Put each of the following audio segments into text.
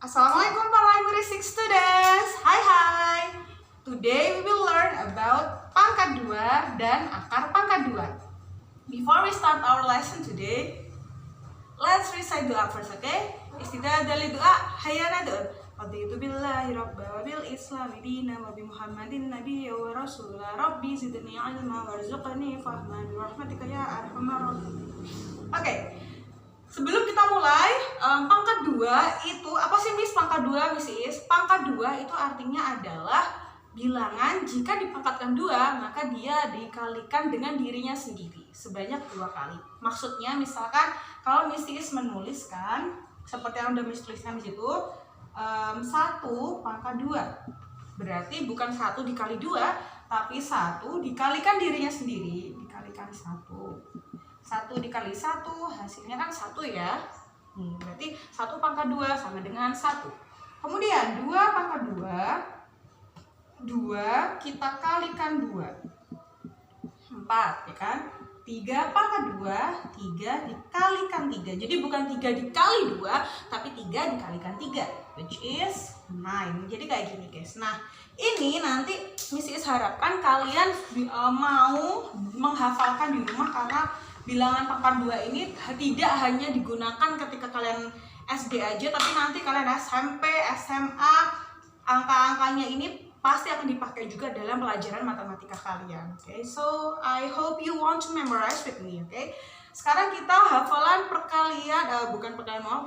Assalamualaikum Primary 6 students. Hai. Today we will learn about pangkat 2 dan akar pangkat 2. Before we start our lesson today, let's recite doa first, okay? Istidah dari doa hayana doa. Raditu billahi rabba wa bil islami dina wa bi muhammadin nabiyya wa rasulah rabbi zidni ilma warzuqni fahman bi rahmatika ya arhamar rahimin. Oke. Sebelum kita mulai, pangkat 2 itu apa sih Miss? Pangkat 2 Miss Is? Pangkat 2 itu artinya adalah bilangan jika dipangkatkan 2 maka dia dikalikan dengan dirinya sendiri sebanyak 2 kali. Maksudnya misalkan kalau Miss Is menuliskan seperti yang udah Miss tuliskan di situ, 1 pangkat 2 berarti bukan 1 dikali 2 tapi 1 dikalikan dirinya sendiri, dikalikan 1 dikali 1 hasilnya kan 1 ya. Berarti 1 pangkat 2 sama dengan 1. Kemudian 2 pangkat 2 kita kalikan 2 4 ya kan. 3 pangkat 2 3 dikalikan 3. Jadi bukan 3 dikali 2 tapi 3 dikalikan 3 which is 9. Jadi kayak gini guys. Nah ini nanti Miss Is harapkan kalian mau menghafalkan di rumah karena bilangan pangkat 2 ini tidak hanya digunakan ketika kalian SD aja, tapi nanti kalian SMP, SMA, angka-angkanya ini pasti akan dipakai juga dalam pelajaran matematika kalian. Okay, so I hope you want to memorize with me. Okay, sekarang kita hafalan perkalian,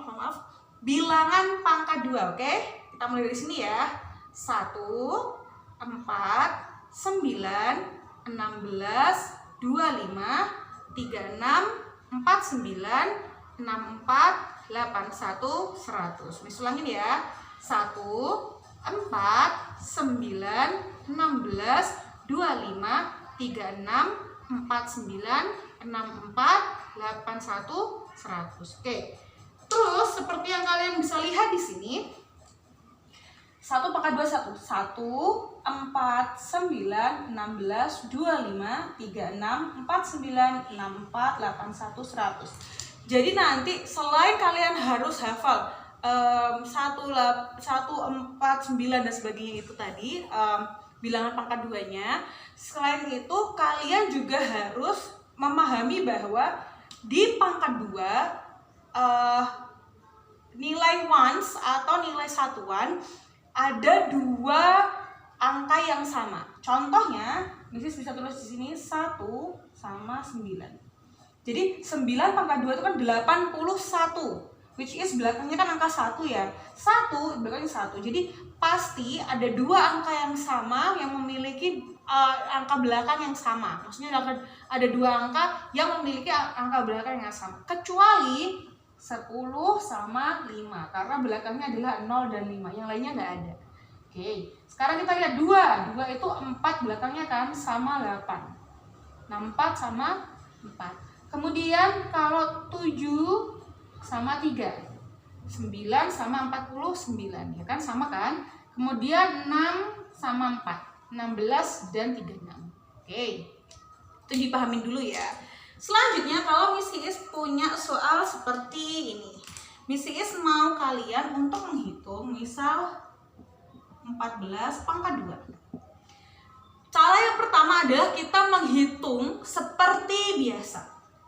maaf, bilangan pangkat 2. Okay, kita mulai dari sini ya. 1, 4, 9, 16, 25, 36, 49, 64, 81, 100. Miss ulangin ya. 1, 4, 9, 16, 25, 36, 49, 64, 81, 100. Oke. Terus seperti yang kalian bisa lihat di sini, 1 pangkat 2 1 4 9 16 25 36 49 64 81 100. Jadi nanti selain kalian harus hafal 1 4 9 dan sebagainya itu tadi bilangan pangkat 2-nya, selain itu kalian juga harus memahami bahwa di pangkat 2 nilai ones atau nilai satuan ada 2 angka yang sama. Contohnya, Missis bisa tulis di sini 1 sama 9. Jadi 9 pangkat 2 itu kan 81, which is belakangnya kan angka 1 ya. 1 belakangnya 1. Jadi pasti ada 2 angka yang sama yang memiliki angka belakang yang sama. Maksudnya ada 2 angka yang memiliki angka belakang yang sama. Kecuali 10 sama 5 karena belakangnya adalah 0 dan 5, yang lainnya nggak ada. Oke, sekarang kita lihat 2 itu 4 belakangnya kan sama 8. Nah 4 sama 4. Kemudian kalau 7 sama 3, 9 sama 49 ya kan, sama kan. Kemudian 6 sama 4, 16 dan 36. Oke, itu dipahamin dulu ya. Selanjutnya kalau Miss Is punya soal seperti ini, Miss Is mau kalian untuk menghitung misal 14 pangkat 2. Cara yang pertama adalah kita menghitung seperti biasa,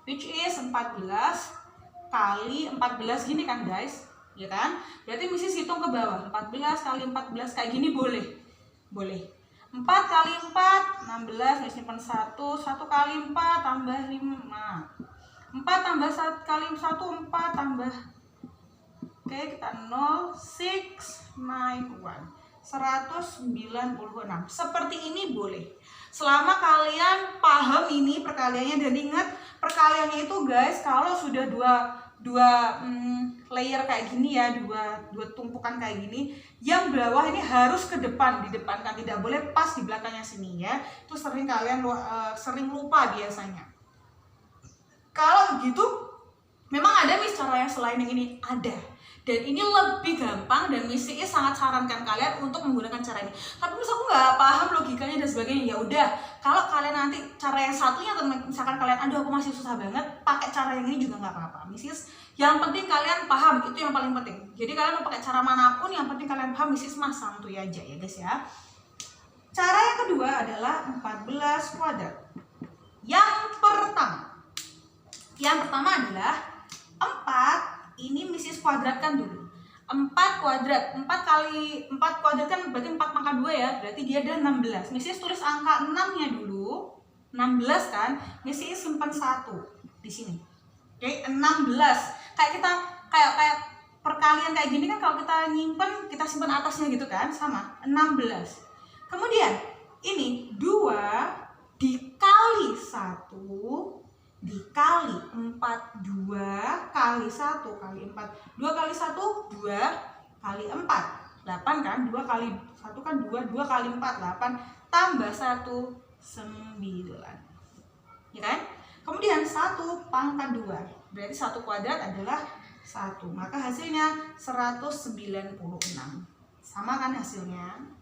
which is 14 kali 14 gini kan guys, ya kan? Berarti Miss Is hitung ke bawah, 14 kali 14 kayak gini boleh. 4 kali 4, 16, Miss simpan 1 kali 4 tambah 5, 4 tambah 1 kali 1, 4 tambah, oke kita 0, 6, 9, 1, 196. Seperti ini boleh. Selama kalian paham ini perkaliannya, dan ingat perkaliannya itu guys, kalau sudah dua layer kayak gini ya, dua tumpukan kayak gini, yang bawah ini harus ke depan, didepankan, tidak boleh pas di belakangnya sini ya. Itu sering kalian sering lupa biasanya. Kalau begitu memang ada Miss cara yang selain yang ini, ada. Dan ini lebih gampang dan Miss Is sangat sarankan kalian untuk menggunakan cara ini. Tapi misalnya aku nggak paham logikanya dan sebagainya, ya udah. Kalau kalian nanti cara yang satunya, atau misalkan kalian aduh aku masih susah banget, pakai cara yang ini juga nggak apa-apa. Miss Is Yang penting kalian paham, itu yang paling penting. Jadi kalian mau pakai cara manapun, yang penting kalian paham Misis mah santuy aja ya guys ya. Cara yang kedua adalah 14 kuadrat. Yang pertama adalah 4, ini Misis kuadratkan dulu. 4 kuadrat, 4 kali 4 kuadrat kan berarti 4 pangkat 2 ya, berarti dia ada 16. Misis tulis angka 6-nya dulu. 16 kan, Misis simpan 1 di sini. Oke, 16. Kayak perkalian kayak gini kan, kalau kita nyimpen kita simpan atasnya gitu kan, sama 16. Kemudian ini 2 dikali 1 dikali 4, 2 kali 1 kali 4, 2 kali 1 2 kali 4 8 kan, 2 kali 1 kan 2, 2 kali 4 8 tambah 1 9 ya kan. Kemudian 1 pangkat 2 berarti 1 kuadrat adalah 1, maka hasilnya 196. Sama kan hasilnya?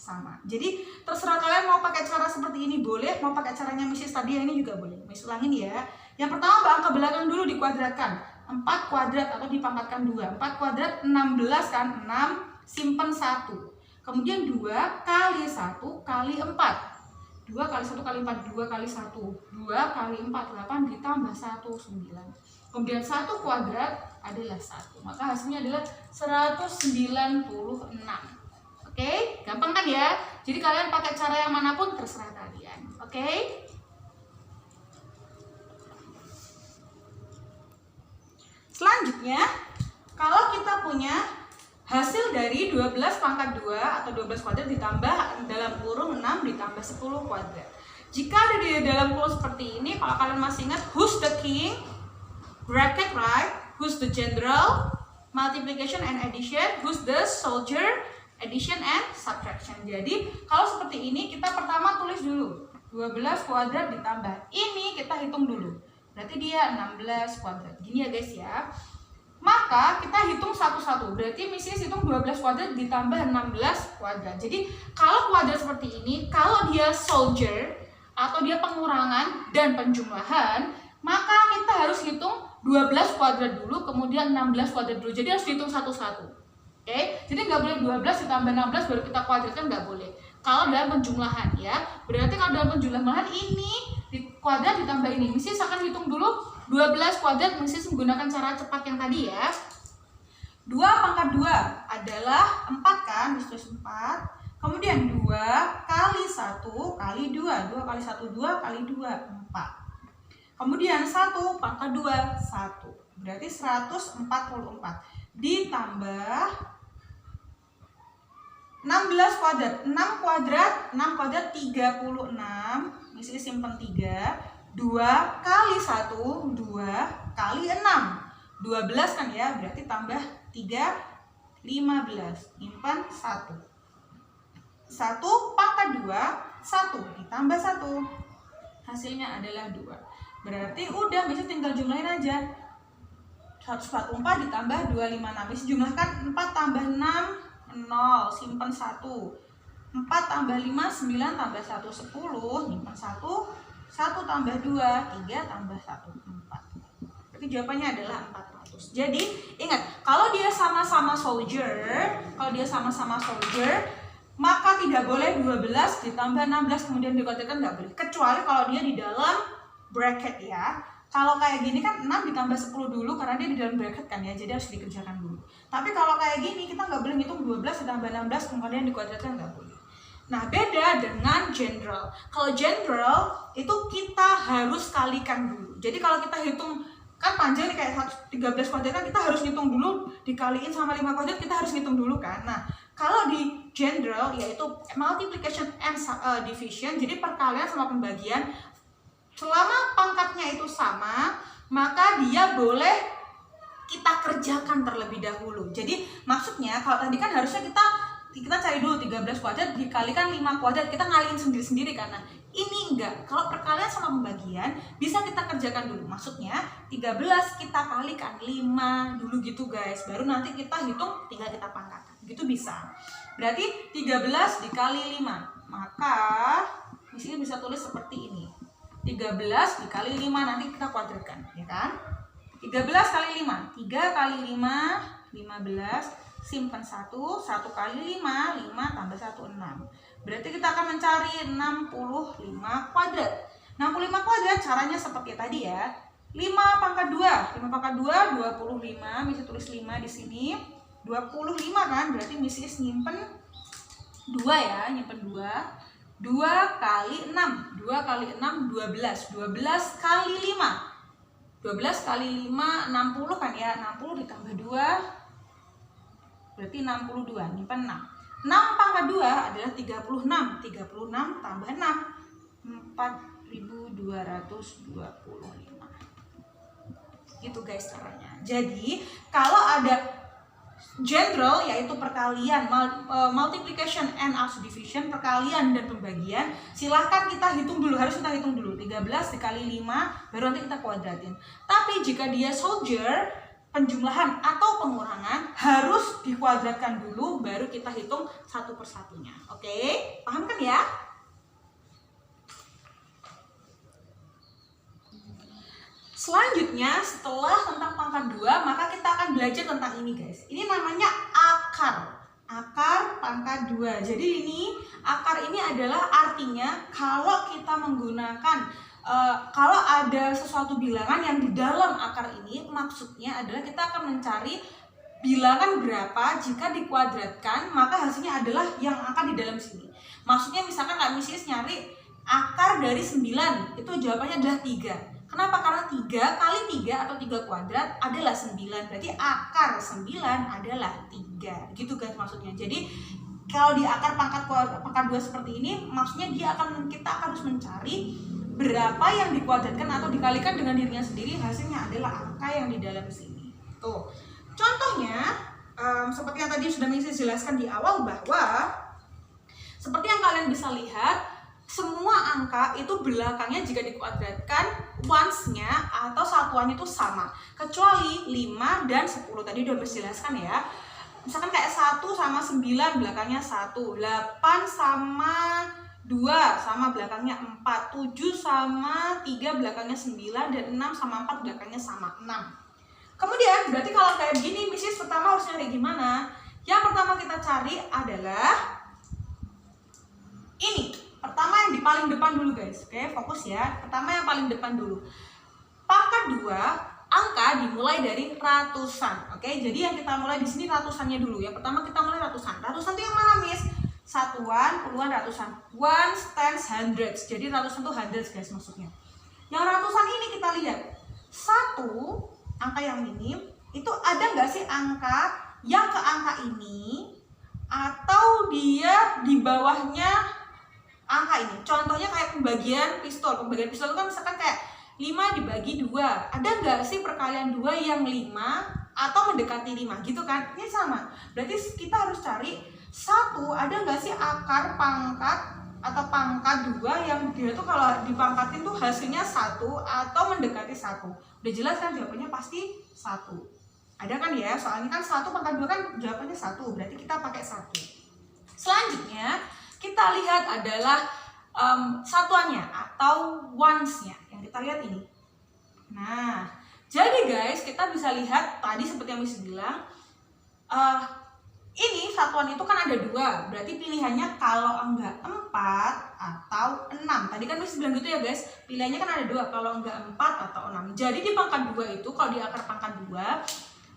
Sama. Jadi terserah kalian mau pakai cara seperti ini boleh, mau pakai caranya Misis tadi yang ini juga boleh. Misis ulangin ya. Yang pertama angka belakang dulu dikuadratkan. 4 kuadrat atau dipangkatkan 2. 4 kuadrat 16 kan, 6 simpen 1. Kemudian 2 kali 1 kali 4. 2 kali 1 kali 4, 2 kali 1. 2 kali 4, 8 ditambah 1, 9. Kemudian 1 kuadrat adalah 1. Maka hasilnya adalah 196. Oke, gampang kan ya? Jadi kalian pakai cara yang manapun terserah kalian. Oke? Selanjutnya, kalau kita punya hasil dari 12 pangkat 2 atau 12 kuadrat ditambah dalam kurung 6 ditambah 10 kuadrat. Jika ada di dalam kurung seperti ini, kalau kalian masih ingat who's the king, bracket right, who's the general, multiplication and addition, who's the soldier, addition and subtraction. Jadi kalau seperti ini kita pertama tulis dulu 12 kuadrat ditambah ini, kita hitung dulu. Berarti dia 16 kuadrat. Gini ya guys ya. Maka kita hitung satu-satu. Berarti Misis hitung 12 kuadrat ditambah 16 kuadrat. Jadi kalau kuadrat seperti ini, kalau dia soldier atau dia pengurangan dan penjumlahan, maka kita harus hitung 12 kuadrat dulu, kemudian 16 kuadrat dulu. Jadi harus dihitung satu-satu. Oke, jadi nggak boleh 12 ditambah 16 baru kita kuadratkan, nggak boleh. Kalau dalam penjumlahan ya, berarti kalau dalam penjumlahan ini di kuadrat ditambah ini. Misis akan hitung dulu 12 kuadrat, Misis menggunakan cara cepat yang tadi ya. 2 pangkat 2 adalah 4 kan, Misis 4. Kemudian 2 kali 1 kali 2, 2 kali 1 2 kali 2 4. Kemudian 1 pangkat 2 1. Berarti 144 ditambah 16 kuadrat. 6 kuadrat 36. Misalnya simpen 3. 2 kali 1 2 kali 6 12 kan ya, berarti tambah 3 15. Simpan 1 pangkat 2 1 ditambah 1 hasilnya adalah 2. Berarti udah bisa tinggal jumlahin aja. 144 ditambah 256. Bisa jumlahkan 4 tambah 6 0, simpan 1. 4 tambah 5 9 tambah 1 10, simpan 1. 1 tambah 2 3 tambah 1 4. Berarti jawabannya adalah 400. Jadi ingat, kalau dia sama-sama soldier, maka tidak boleh 12 ditambah 16 kemudian dikuadratkan, nggak boleh. Kecuali kalau dia di dalam bracket ya. Kalau kayak gini kan 6 ditambah 10 dulu karena dia di dalam bracket kan ya, jadi harus dikerjakan dulu. Tapi kalau kayak gini kita nggak boleh ngitung 12 ditambah 16 kemudian dikuadratkan, nggak boleh. Nah beda dengan general. Kalau general itu kita harus kalikan dulu. Jadi kalau kita hitung kan panjang nih kayak 13 kuadrat kan, kita harus ngitung dulu, dikaliin sama 5 kuadrat kita harus ngitung dulu kan. Nah kalau di general yaitu multiplication and division, jadi perkalian sama pembagian, selama pangkatnya itu sama, maka dia boleh kita kerjakan terlebih dahulu. Jadi maksudnya kalau tadi kan harusnya kita cari dulu 13 kuadrat dikalikan 5 kuadrat, kita ngaliin sendiri-sendiri karena ini enggak. Kalau perkalian sama pembagian bisa kita kerjakan dulu. Maksudnya 13 kita kalikan 5 dulu gitu guys. Baru nanti kita hitung tinggal kita pangkatkan. Gitu bisa. Berarti 13 dikali 5. Maka di sini bisa tulis seperti ini. 13 dikali 5 nanti kita kuadratkan, ya kan? 13 kali 5, 3 kali 5, 15, simpan 1 kali 5, 5 tambah 1, 6. Berarti kita akan mencari 65 kuadrat. 65 kuadrat caranya seperti tadi ya. 5 pangkat 2, 5 pangkat 2, 25, bisa tulis 5 di sini. 25 kan, berarti Mrs. nyimpen 2 ya, nyimpen 2. 2 kali 6, 2 kali 6, 12, 12 kali 5. 12 kali 5, 60 kan ya, 60 ditambah 2, berarti 62, nyimpan 6. 6 pangkat 2 adalah 36, 36 tambah 6, 4225. Gitu guys caranya. Jadi, kalau ada general yaitu perkalian, multiplication and also division, perkalian dan pembagian, silahkan kita hitung dulu, harus kita hitung dulu 13 dikali 5 baru nanti kita kuadratin. Tapi jika dia soldier, penjumlahan atau pengurangan harus dikuadratkan dulu baru kita hitung satu persatunya. Oke, paham kan ya? Selanjutnya setelah tentang pangkat 2 maka kita akan belajar tentang ini guys. Ini namanya akar. Akar pangkat 2. Jadi ini akar ini adalah artinya kalau kita menggunakan kalau ada sesuatu bilangan yang di dalam akar ini, maksudnya adalah kita akan mencari bilangan berapa jika dikuadratkan maka hasilnya adalah yang akan di dalam sini. Maksudnya misalkan Kak Misis nyari akar dari 9, itu jawabannya adalah 3. Kenapa? Karena 3 kali 3 atau 3 kuadrat adalah 9. Berarti akar 9 adalah 3. Gitu guys maksudnya. Jadi kalau di akar pangkat 2 seperti ini, maksudnya kita harus mencari berapa yang dikuadratkan atau dikalikan dengan dirinya sendiri, hasilnya adalah angka yang di dalam sini. Tuh. Contohnya seperti yang tadi sudah saya jelaskan di awal bahwa seperti yang kalian bisa lihat, semua angka itu belakangnya jika dikuadratkan ones-nya atau satuannya itu sama, kecuali 5 dan 10 tadi udah dijelaskan ya. Misalkan kayak 1 sama 9 belakangnya 1, 8 sama 2 sama belakangnya 4, 7 sama 3 belakangnya 9, dan 6 sama 4 belakangnya sama 6. Kemudian berarti kalau kayak gini Mrs. pertama harus nyari gimana? Yang pertama kita cari adalah ini. Pertama yang di paling depan dulu guys. Oke, fokus ya. Pertama yang paling depan dulu. Pangkat 2, angka dimulai dari ratusan. Oke, jadi yang kita mulai di sini ratusannya dulu ya. Pertama kita mulai ratusan. Ratusan itu yang mana, Miss? Satuan, puluhan, ratusan. Ones, tens, hundreds. Jadi ratusan itu hundreds guys maksudnya. Yang ratusan ini kita lihat. 1, angka yang minim, itu ada nggak sih angka yang ke angka ini atau dia di bawahnya angka ini? Contohnya kayak pembagian pistol. Pembagian pistol itu kan misalkan kayak 5 dibagi 2. Ada nggak sih perkalian 2 yang 5 atau mendekati 5 gitu kan? Ini sama. Berarti kita harus cari 1, ada nggak sih akar pangkat atau pangkat 2 yang dia tuh kalau dipangkatin tuh hasilnya 1 atau mendekati 1. Udah jelas kan jawabannya pasti 1. Ada kan ya? Soalnya kan 1 pangkat 2 kan jawabannya 1. Berarti kita pakai 1. Selanjutnya kita lihat adalah satuannya atau ones-nya. Yang kita lihat ini. Nah, jadi guys, kita bisa lihat tadi seperti yang Miss bilang, ini satuan itu kan ada 2. Berarti pilihannya kalau enggak 4 atau 6. Tadi kan Miss bilang gitu ya guys. Pilihannya kan ada 2, kalau enggak 4 atau 6. Jadi di pangkat 2 itu, kalau di akar pangkat 2,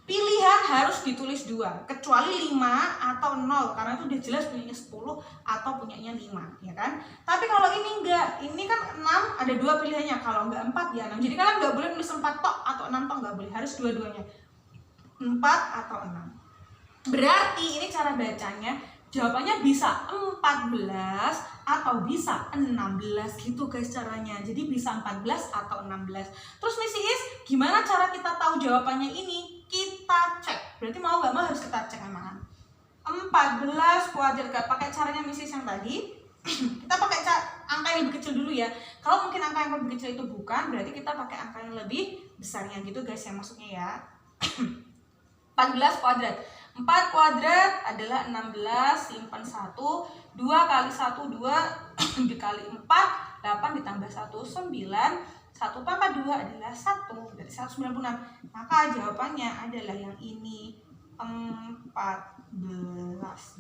pilihan harus ditulis 2, kecuali 5 atau 0, karena itu udah jelas punyanya 10 atau punyanya 5, ya kan? Tapi kalau ini enggak, ini kan 6, ada 2 pilihannya, kalau enggak 4 ya 6. Jadi kalian enggak boleh tulis 4 tok atau 6 tok, enggak boleh, harus dua-duanya, 4 atau 6. Berarti ini cara bacanya, jawabannya bisa 14 atau bisa 16 gitu guys caranya. Jadi bisa 14 atau 16. Terus Miss Is, gimana cara kita tahu jawabannya ini? Kita cek. Berarti mau gak mau harus kita cek emang. 14 kuadrat, gak pakai caranya Miss Is yang tadi. Kita pakai angka yang lebih kecil dulu ya. Kalau mungkin angka yang lebih kecil itu bukan, berarti kita pakai angka yang lebih besarnya gitu guys ya maksudnya ya. 14 kuadrat. 4 kuadrat adalah 16, simpan 1, 2 kali 1, 2 dikali 4, 8 ditambah 1, 9, 1 1 pangkat 2 adalah 1, berarti 196. Maka jawabannya adalah yang ini, 14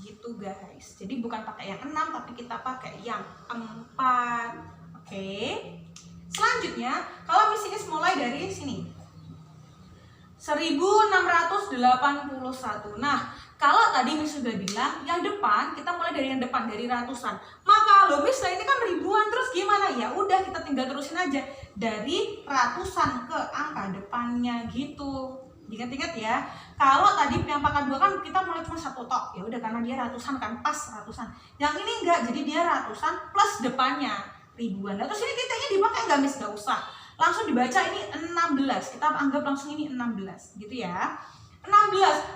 gitu guys. Jadi bukan pakai yang 6 tapi kita pakai yang 4. Oke. Selanjutnya, kalau Miss Is mulai dari sini. 1681. Nah, kalau tadi Miss sudah bilang yang depan, kita mulai dari yang depan, dari ratusan. Maka lo Miss, ini kan ribuan, terus gimana? Ya udah, kita tinggal terusin aja dari ratusan ke angka depannya gitu. Ingat-ingat ya. Kalau tadi yang pangkat 2 kan kita mulai cuma 1 tok. Ya udah, karena dia ratusan kan, pas ratusan. Yang ini enggak, jadi dia ratusan plus depannya ribuan. Nah, terus ini titiknya dipakai enggak Miss? Enggak usah. Langsung dibaca ini 16. Kita anggap langsung ini 16 gitu ya. 16.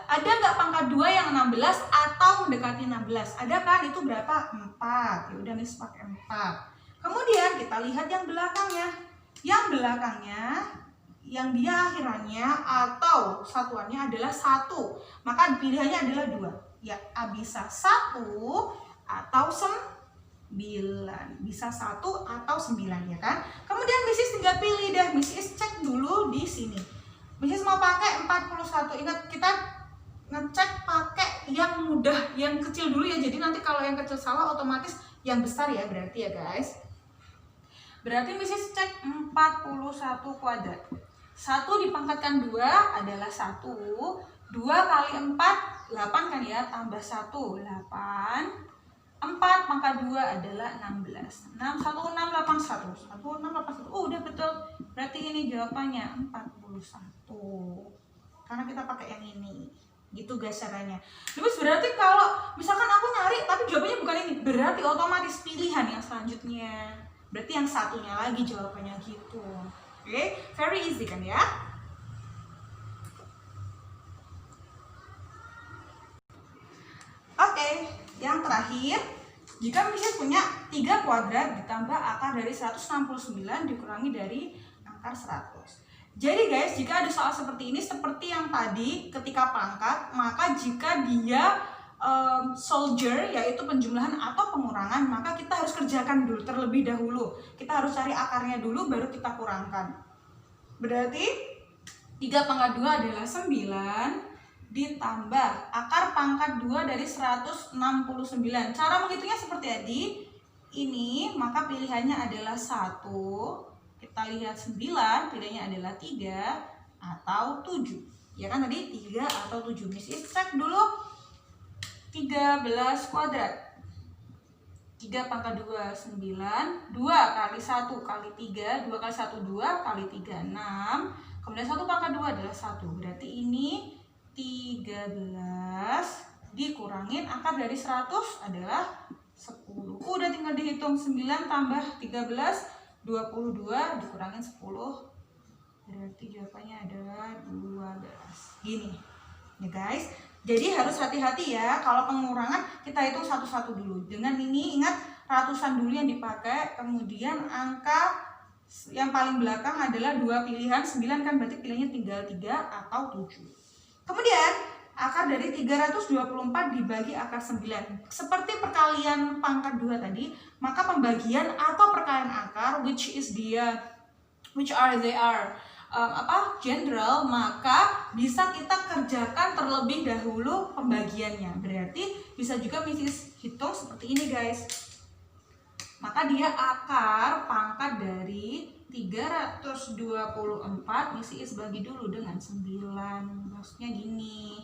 Ada nggak pangkat 2 yang 16 atau mendekati 16? Ada kan? Itu berapa? 4. Ya udah Miss pakai 4. Kemudian kita lihat yang belakangnya. Yang belakangnya yang dia akhirannya atau satuannya adalah 1. Maka pilihannya adalah 2. Ya, bisa 1 atau 9. Bisa 1 atau 9 ya kan? Kemudian Missis tinggal pilih deh. Missis cek dulu di sini. Missis mau pakai 41. Ingat, kita ngecek pakai yang mudah, yang kecil dulu ya. Jadi nanti kalau yang kecil salah otomatis yang besar ya berarti ya guys. Berarti Missis cek 41 kuadrat. 1 dipangkatkan 2 adalah 1. 2 kali 4 8 kan ya, tambah 1 8. 4 pangkat 2 adalah 16. 6 1 6 8 1. 1 6 8 1. Udah betul. Berarti ini jawabannya 41. Karena kita pakai yang ini. Gitu guys caranya. Terus berarti kalau misalkan aku nyari tapi jawabannya bukan ini, berarti otomatis pilihan yang selanjutnya. Berarti yang satunya lagi jawabannya gitu. Oke, very easy kan ya? Oke, yang terakhir, jika Missis punya 3 kuadrat ditambah akar dari 169 dikurangi dari akar 100. Jadi guys, jika ada soal seperti ini, seperti yang tadi ketika pangkat, maka jika dia soldier, yaitu penjumlahan atau pengurangan, maka kita harus kerjakan dulu terlebih dahulu. Kita harus cari akarnya dulu, baru kita kurangkan. Berarti 3 pangkat 2 adalah 9 ditambah akar pangkat 2 dari 169. Cara menghitungnya seperti tadi. Ini, maka pilihannya adalah 1. Kita lihat 9, pilihannya adalah 3 atau 7. Ya kan tadi 3 atau 7. Missis cek dulu 13 kuadrat. 3 pangkat 2 9. 2 kali 1 kali 3. 2 kali 1 2 kali 3 6. Kemudian 1 pangkat 2 adalah 1. Berarti ini 13 dikurangin akar dari 100 adalah 10. Udah tinggal dihitung 9 tambah 13 22 dikurangin 10. Berarti jawabannya adalah 12. Gini. Ya guys. Jadi harus hati-hati ya, kalau pengurangan kita hitung satu-satu dulu. Dengan ini ingat ratusan dulu yang dipakai, kemudian angka yang paling belakang adalah 2 pilihan, 9 kan berarti pilihannya tinggal 3 atau 7. Kemudian akar dari 324 dibagi akar 9. Seperti perkalian pangkat 2 tadi, maka pembagian atau perkalian akar which are general, maka bisa kita kerjakan terlebih dahulu pembagiannya. Berarti bisa juga Missis hitung seperti ini guys. Maka dia akar pangkat dari 324 Missis bagi dulu dengan 9. Maksudnya gini.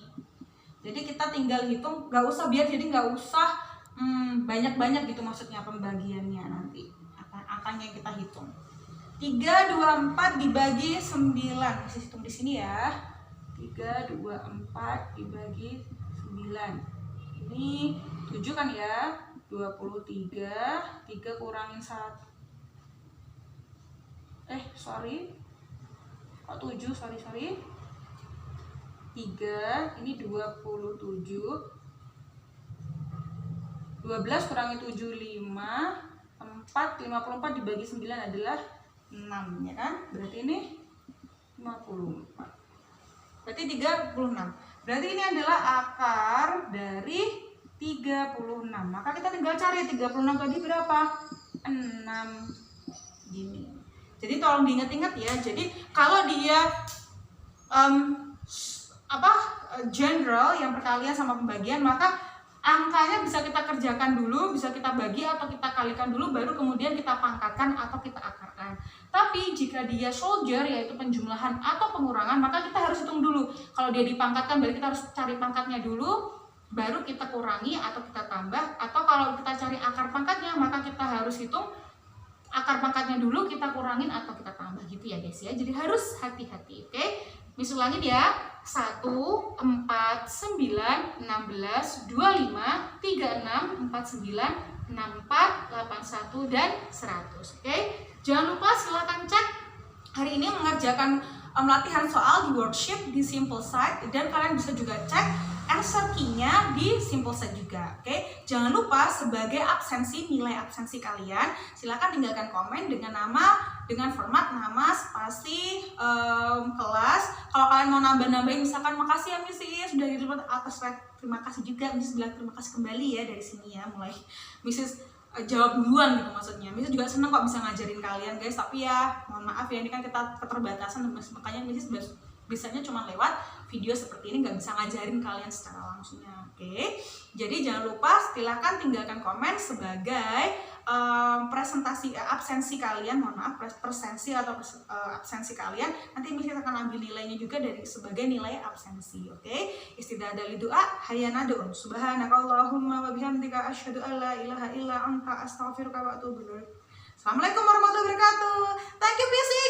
Jadi kita tinggal hitung, gak usah nggak usah banyak-banyak gitu maksudnya pembagiannya nanti. Angkanya kita hitung. 324 dibagi 9. Missis hitung di sini ya. 324 dibagi 9. Ini 7 kan ya? 23. 3 kurangin 1. Kok 7? Sorry. 3, ini 27. 12 kurangi 7 5. 54 dibagi 9 adalah 6 ya kan? Berarti ini 54. Berarti 36. Berarti ini adalah akar dari 36. Maka kita tinggal cari 36 tadi berapa? 6. Gini. Jadi tolong diingat-ingat ya. Jadi kalau dia general yang perkalian sama pembagian, maka angkanya bisa kita kerjakan dulu, bisa kita bagi atau kita kalikan dulu, baru kemudian kita pangkatkan atau kita akarkan. Tapi jika dia soldier, yaitu penjumlahan atau pengurangan, maka kita harus hitung dulu. Kalau dia dipangkatkan, berarti kita harus cari pangkatnya dulu, baru kita kurangi atau kita tambah. Atau kalau kita cari akar pangkatnya, maka kita harus hitung akar pangkatnya dulu, kita kurangin atau kita tambah gitu ya guys ya. Jadi harus hati-hati, oke? Miss ulangin ya. 1, 4, 9, 16, 25, 36, 49, 64, 81, dan 100. Oke? Jangan lupa silakan cek hari ini mengerjakan latihan soal di worksheet di Simple Side, dan kalian bisa juga cek answer key-nya di Simple Side juga. Oke? Jangan lupa sebagai absensi, nilai absensi kalian silakan tinggalkan komen dengan nama, dengan format nama, spasi, kelas. Kalau kalian mau nambah-nambahin misalkan makasih ya Miss sudah dilipat atas terima kasih juga, Miss bilang terima kasih kembali ya dari sini ya, mulai Mrs. Jawab duluan gitu maksudnya. Miss juga seneng kok bisa ngajarin kalian guys, tapi ya mohon maaf ya, ini kan kita keterbatasan, makanya Miss bisanya cuma lewat video seperti ini, nggak bisa ngajarin kalian secara langsungnya. Oke, jadi jangan lupa silakan tinggalkan komen sebagai presentasi absensi kalian, mohon maaf presensi atau absensi kalian. Nanti Miss akan ambil nilainya juga dari sebagai nilai absensi. Oke, istidah dari doa hayana doa subhanakallahumma wa bihamdika asyhadu an la ilaha illa anta astaghfiruka wa atubu ilaik. Assalamualaikum warahmatullahi wabarakatuh. Thank you Miss.